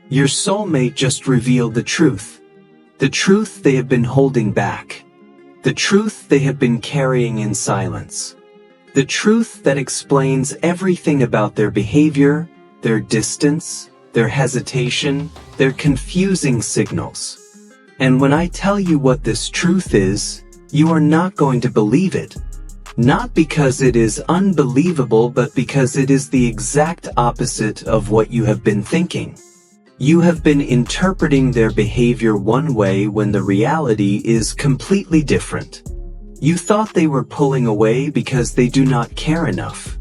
Your soulmate just revealed the truth. The truth they have been holding back. The truth they have been carrying in silence. The truth that explains everything about their behavior, their distance, their hesitation, their confusing signals. And when I tell you what this truth is, you are not going to believe it. Not because it is unbelievable, but because it is the exact opposite of what you have been thinking. You have been interpreting their behavior one way when the reality is completely different. You thought they were pulling away because they do not care enough.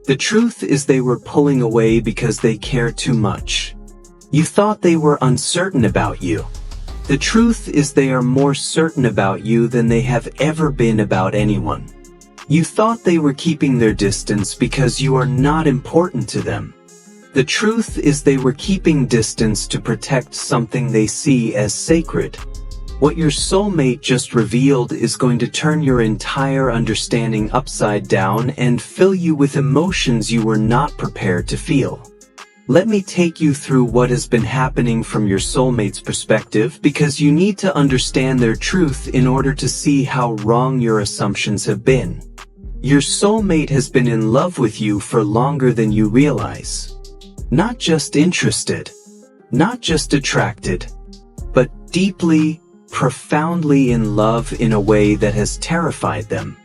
The truth is they were pulling away because they care too much. You thought they were uncertain about you. The truth is they are more certain about you than they have ever been about anyone. You thought they were keeping their distance because you are not important to them. The truth is they were keeping distance to protect something they see as sacred. What your soulmate just revealed is going to turn your entire understanding upside down and fill you with emotions you were not prepared to feel. Let me take you through what has been happening from your soulmate's perspective, because you need to understand their truth in order to see how wrong your assumptions have been. Your soulmate has been in love with you for longer than you realize. Not just interested, not just attracted, but deeply, profoundly in love in a way that has terrified them.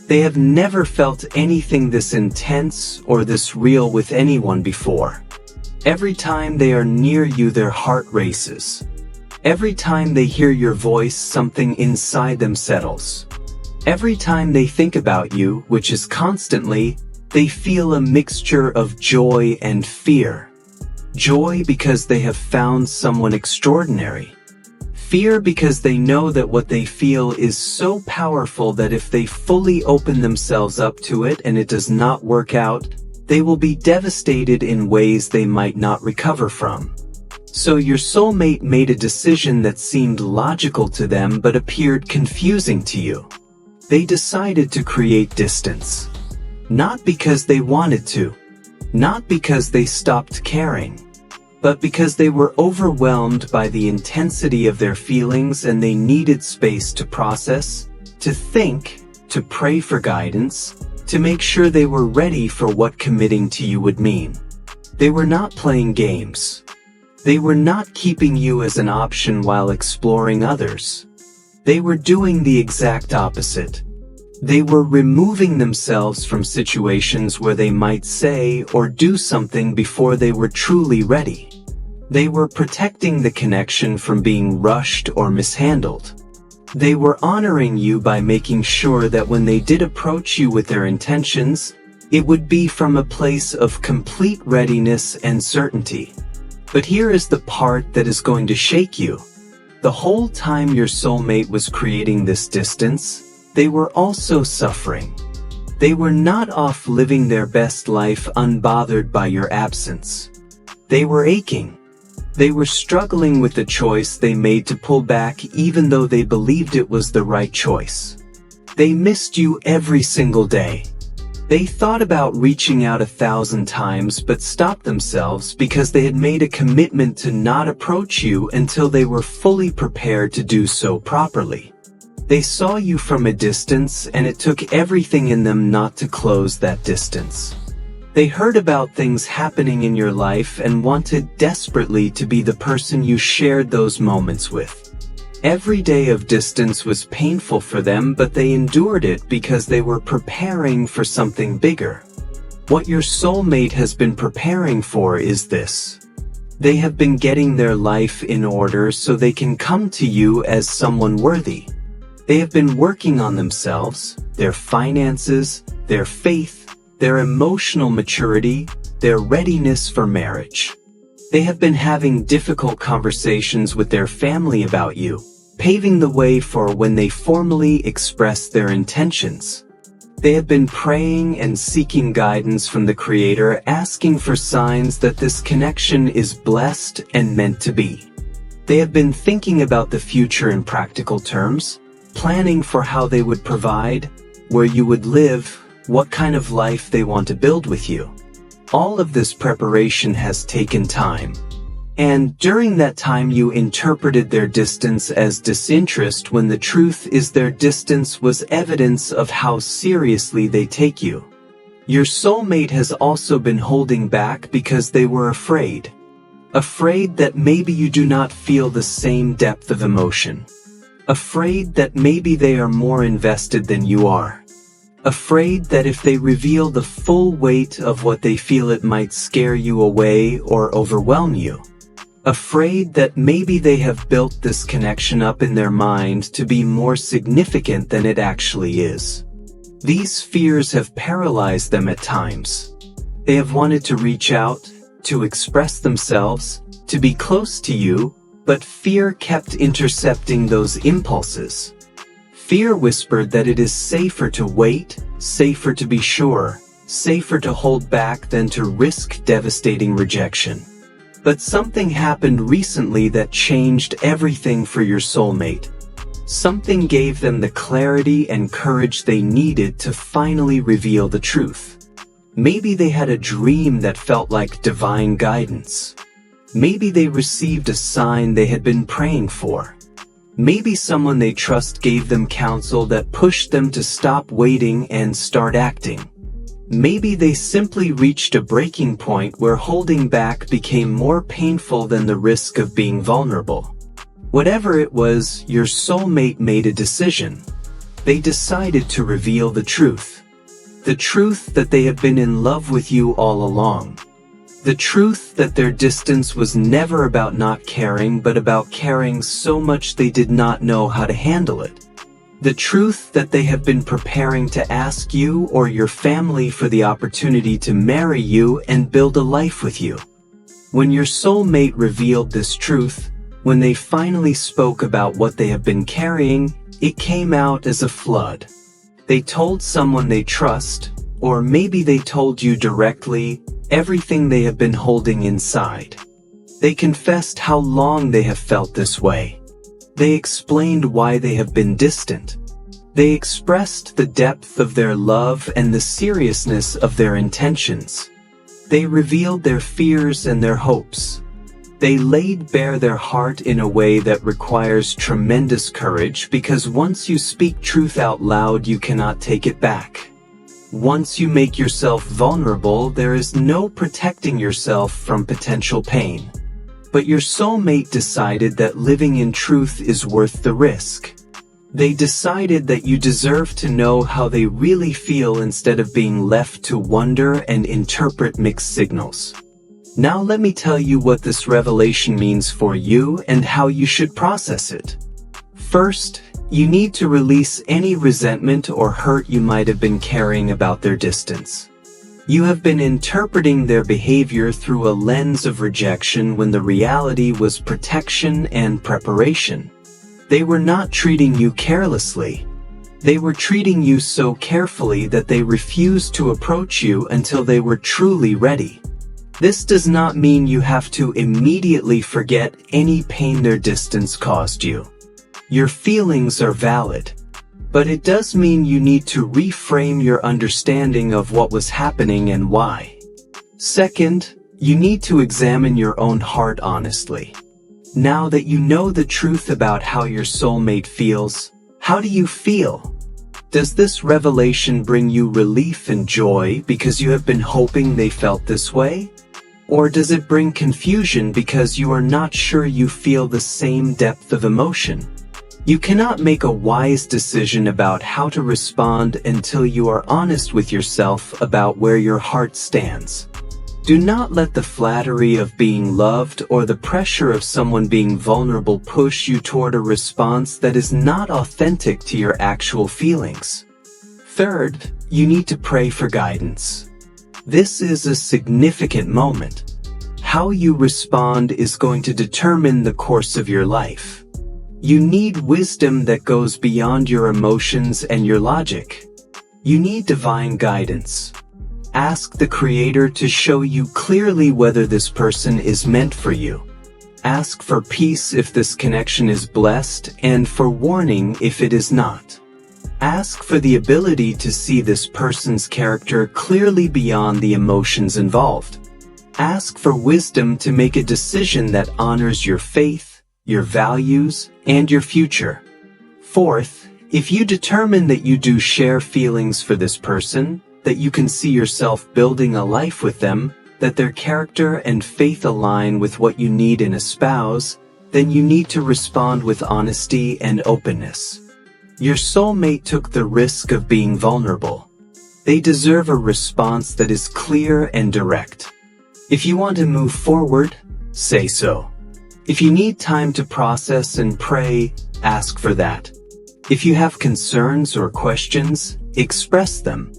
They have never felt anything this intense or this real with anyone before. Every time they are near you, their heart races. Every time they hear your voice, something inside them settles. Every time they think about you, which is constantly, they feel a mixture of joy and fear. Joy because they have found someone extraordinary. Fear because they know that what they feel is so powerful that if they fully open themselves up to it and it does not work out, they will be devastated in ways they might not recover from. So your soulmate made a decision that seemed logical to them but appeared confusing to you. They decided to create distance. Not because they wanted to, not because they stopped caring, but because they were overwhelmed by the intensity of their feelings and they needed space to process, to think, to pray for guidance, to make sure they were ready for what committing to you would mean. They were not playing games. They were not keeping you as an option while exploring others. They were doing the exact opposite. They were removing themselves from situations where they might say or do something before they were truly ready. They were protecting the connection from being rushed or mishandled. They were honoring you by making sure that when they did approach you with their intentions, it would be from a place of complete readiness and certainty. But here is the part that is going to shake you. The whole time your soulmate was creating this distance, they were also suffering. They were not off living their best life unbothered by your absence. They were aching. They were struggling with the choice they made to pull back even though they believed it was the right choice. They missed you every single day. They thought about reaching out 1,000 times but stopped themselves because they had made a commitment to not approach you until they were fully prepared to do so properly. They saw you from a distance and it took everything in them not to close that distance. They heard about things happening in your life and wanted desperately to be the person you shared those moments with. Every day of distance was painful for them, but they endured it because they were preparing for something bigger. What your soulmate has been preparing for is this. They have been getting their life in order so they can come to you as someone worthy. They have been working on themselves, their finances, their faith, their emotional maturity, their readiness for marriage. They have been having difficult conversations with their family about you, paving the way for when they formally express their intentions. They have been praying and seeking guidance from the Creator, asking for signs that this connection is blessed and meant to be. They have been thinking about the future in practical terms, planning for how they would provide, where you would live, what kind of life they want to build with you. All of this preparation has taken time. And during that time you interpreted their distance as disinterest when the truth is their distance was evidence of how seriously they take you. Your soulmate has also been holding back because they were afraid. Afraid that maybe you do not feel the same depth of emotion. Afraid that maybe they are more invested than you are. Afraid that if they reveal the full weight of what they feel it might scare you away or overwhelm you. Afraid that maybe they have built this connection up in their mind to be more significant than it actually is. These fears have paralyzed them at times. They have wanted to reach out, to express themselves, to be close to you, but fear kept intercepting those impulses. Fear whispered that it is safer to wait, safer to be sure, safer to hold back than to risk devastating rejection. But something happened recently that changed everything for your soulmate. Something gave them the clarity and courage they needed to finally reveal the truth. Maybe they had a dream that felt like divine guidance. Maybe they received a sign they had been praying for. Maybe someone they trust gave them counsel that pushed them to stop waiting and start acting. Maybe they simply reached a breaking point where holding back became more painful than the risk of being vulnerable. Whatever it was, your soulmate made a decision. They decided to reveal the truth. The truth that they have been in love with you all along. The truth that their distance was never about not caring but about caring so much they did not know how to handle it. The truth that they have been preparing to ask you or your family for the opportunity to marry you and build a life with you. When your soulmate revealed this truth, when they finally spoke about what they have been carrying, it came out as a flood. They told someone they trust, or maybe they told you directly, everything they have been holding inside. They confessed how long they have felt this way. They explained why they have been distant. They expressed the depth of their love and the seriousness of their intentions. They revealed their fears and their hopes. They laid bare their heart in a way that requires tremendous courage because once you speak truth out loud, you cannot take it back. Once you make yourself vulnerable, there is no protecting yourself from potential pain. But your soulmate decided that living in truth is worth the risk. They decided that you deserve to know how they really feel instead of being left to wonder and interpret mixed signals. Now let me tell you what this revelation means for you and how you should process it. First, you need to release any resentment or hurt you might have been carrying about their distance. You have been interpreting their behavior through a lens of rejection when the reality was protection and preparation. They were not treating you carelessly. They were treating you so carefully that they refused to approach you until they were truly ready. This does not mean you have to immediately forget any pain their distance caused you. Your feelings are valid. But it does mean you need to reframe your understanding of what was happening and why. Second, you need to examine your own heart honestly. Now that you know the truth about how your soulmate feels, how do you feel? Does this revelation bring you relief and joy because you have been hoping they felt this way? Or does it bring confusion because you are not sure you feel the same depth of emotion? You cannot make a wise decision about how to respond until you are honest with yourself about where your heart stands. Do not let the flattery of being loved or the pressure of someone being vulnerable push you toward a response that is not authentic to your actual feelings. Third, you need to pray for guidance. This is a significant moment. How you respond is going to determine the course of your life. You need wisdom that goes beyond your emotions and your logic. You need divine guidance. Ask the Creator to show you clearly whether this person is meant for you. Ask for peace if this connection is blessed, and for warning if it is not. Ask for the ability to see this person's character clearly beyond the emotions involved. Ask for wisdom to make a decision that honors your faith, your values, and your future. Fourth, if you determine that you do share feelings for this person, that you can see yourself building a life with them, that their character and faith align with what you need in a spouse, then you need to respond with honesty and openness. Your soulmate took the risk of being vulnerable. They deserve a response that is clear and direct. If you want to move forward, say so. If you need time to process and pray, ask for that. If you have concerns or questions, express them.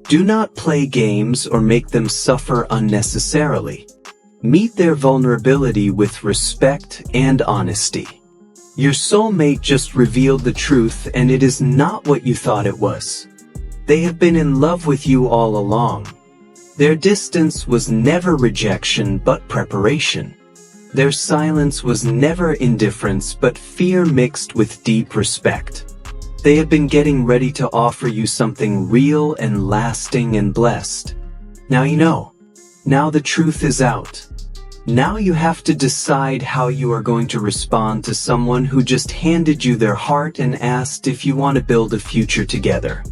Do not play games or make them suffer unnecessarily. Meet their vulnerability with respect and honesty. Your soulmate just revealed the truth, and it is not what you thought it was. They have been in love with you all along. Their distance was never rejection but preparation. Their silence was never indifference but fear mixed with deep respect. They have been getting ready to offer you something real and lasting and blessed. Now you know. Now the truth is out. Now you have to decide how you are going to respond to someone who just handed you their heart and asked if you want to build a future together.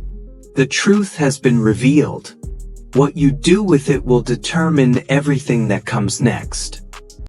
The truth has been revealed. What you do with it will determine everything that comes next.